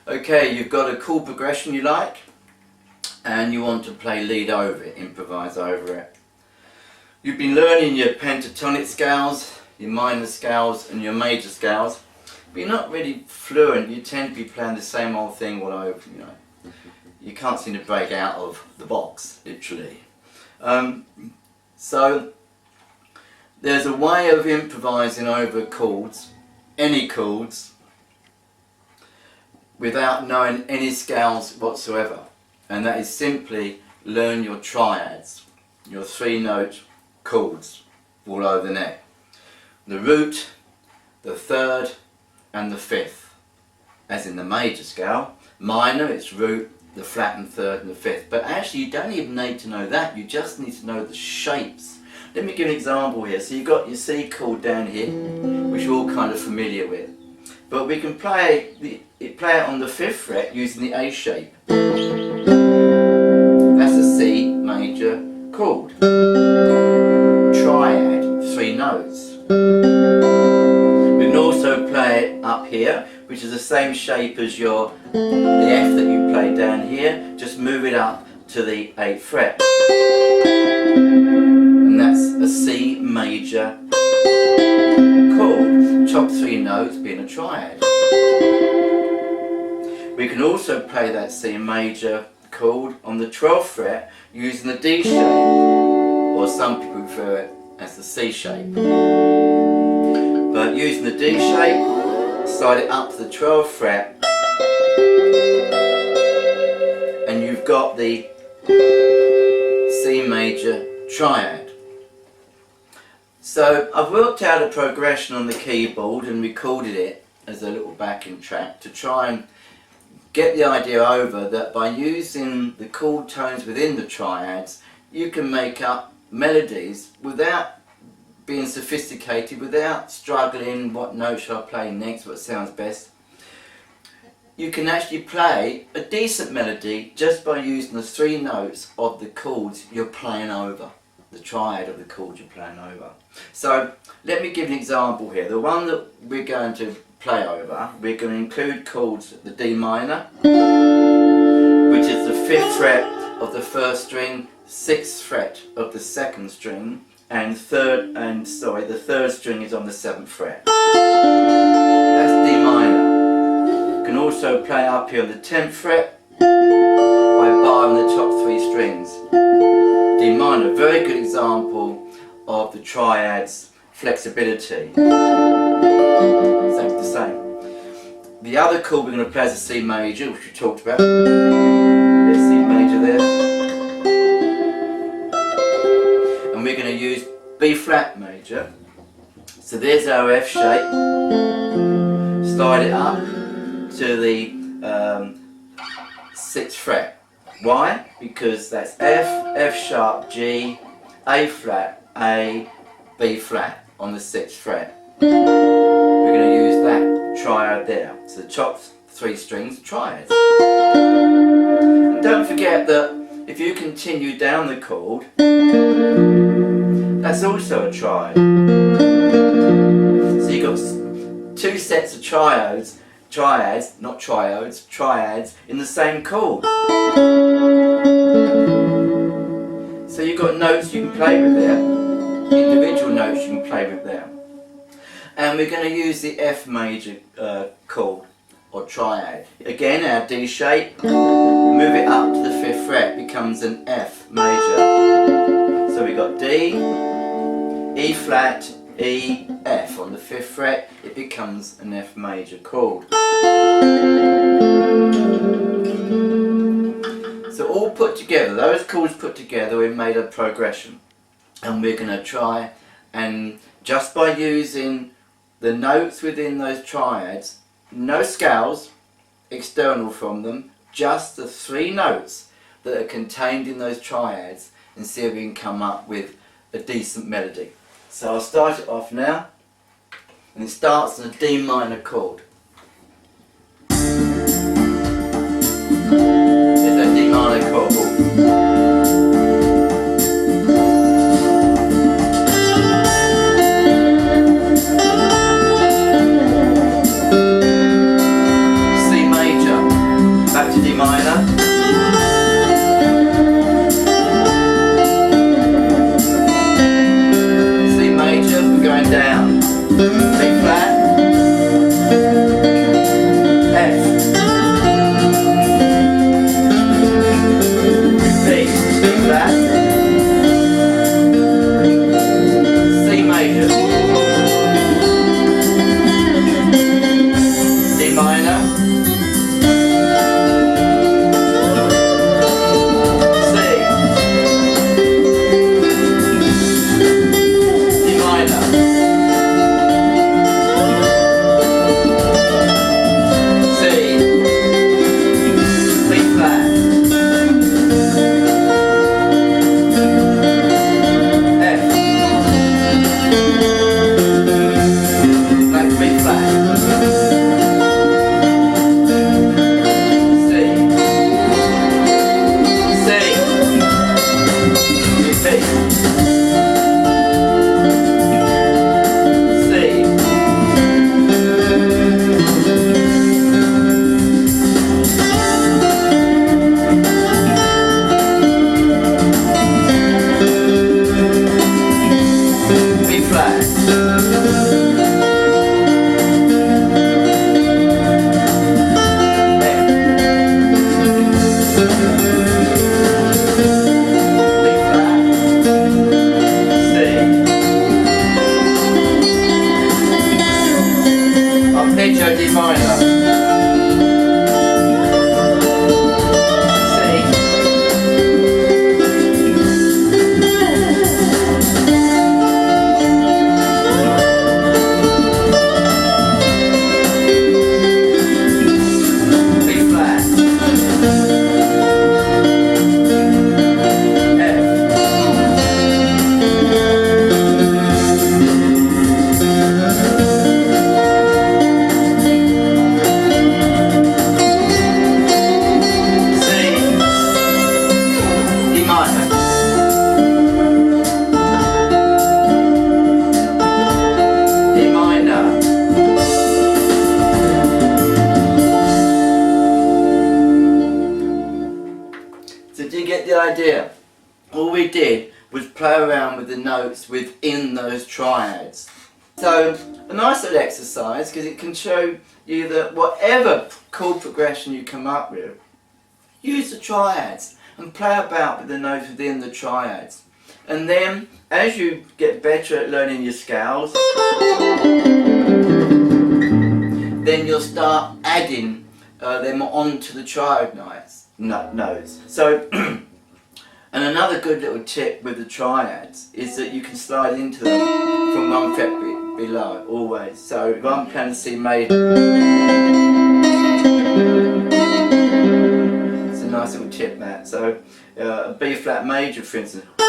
Okay, you've got a chord progression you like, and you want to play lead over it, improvise over it. You've been learning your pentatonic scales, your minor scales and your major scales, but you're not really fluent. You tend to be playing the same old thing all over, you know. You can't seem to break out of the box, literally. So there's a way of improvising over chords, any chords, without knowing any scales whatsoever, and that is simply learn your triads, your 3-note chords all over the neck. The root, the 3rd and the 5th, as in the major scale. Minor, it's root, the flat and 3rd and the 5th, but actually you don't even need to know that, you just need to know the shapes. Let me give an example here. So you've got your C chord down here, which you're all kind of familiar with, but we can play it on the 5th fret using the A shape. That's a C major chord. Triad, 3 notes. We can also play it up here, which is the same shape as the F that you played down here, just move it up to the 8th fret. And that's a C major chord, top 3 notes being a triad. We can also play that C major chord on the 12th fret using the D shape, or some people refer it as the C shape. But using the D shape, slide it up to the 12th fret, and you've got the C major triad. So I've worked out a progression on the keyboard and recorded it as a little backing track to try and get the idea over that by using the chord tones within the triads, you can make up melodies without being sophisticated, without struggling what note shall I play next, what sounds best. You can actually play a decent melody just by using the 3 notes of the chords you're playing over, the triad of the chord you're playing over. So let me give an example here. The one that we're going to play over, we're going to include chords, the D minor, which is the 5th fret of the 1st string, 6th fret of the 2nd string, and the 3rd string is on the 7th fret. That's D minor. You can also play up here on the 10th fret by barring the top 3 strings. D minor, very good example of the triad's flexibility. Exactly the same. The other chord we're going to play is a C major, which we talked about. There's C major there. And we're going to use B flat major. So there's our F shape. Slide it up to the 6th fret. Why? Because that's F, F sharp, G, A flat, A, B flat on the 6th fret. We're going to use that triad there. So the top 3 strings are triads. And don't forget that if you continue down the chord, that's also a triad. So you've got 2 sets of triads, not triodes, triads in the same chord. So you've got notes you can play with there, individual notes you can play with there. And we're going to use the F major chord, or triad. Again, our D shape, move it up to the 5th fret, becomes an F major. So we got D, E flat, E, F. On the 5th fret, it becomes an F major chord. So all put together, those chords put together, we've made a progression. And we're going to try, and just by using the notes within those triads, no scales external from them, just the 3 notes that are contained in those triads, and see if we can come up with a decent melody. So I'll start it off now, and it starts on a D minor chord. There's that D minor chord. C major. minor, C, D minor, C, B flat, F, back to B flat, C, repeat, C, B flat, arpeggio D minor, C, B flat, F, So do you get the idea? All we did was play around with the notes within those triads. So a nice little exercise, because it can show you that whatever chord progression you come up with, use the triads and play about with the notes within the triads. And then as you get better at learning your scales, then you'll start adding them onto the triad notes. So, and another good little tip with the triads is that you can slide into them from one fret below, always. So if I'm playing a C major, it's a nice little tip, that. So a B flat major, for instance. So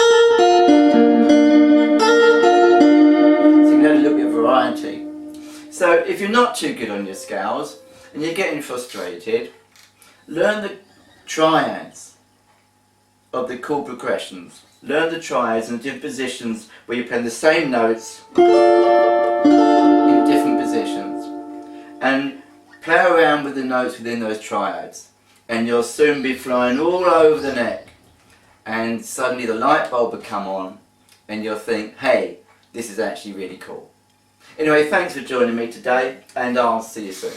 you can add a little bit of variety. So if you're not too good on your scales and you're getting frustrated, learn the triads of the chord progressions. Learn the triads and different positions where you're playing the same notes in different positions, and play around with the notes within those triads, and you'll soon be flying all over the neck, and suddenly the light bulb will come on and you'll think, hey, this is actually really cool. Anyway, thanks for joining me today, and I'll see you soon.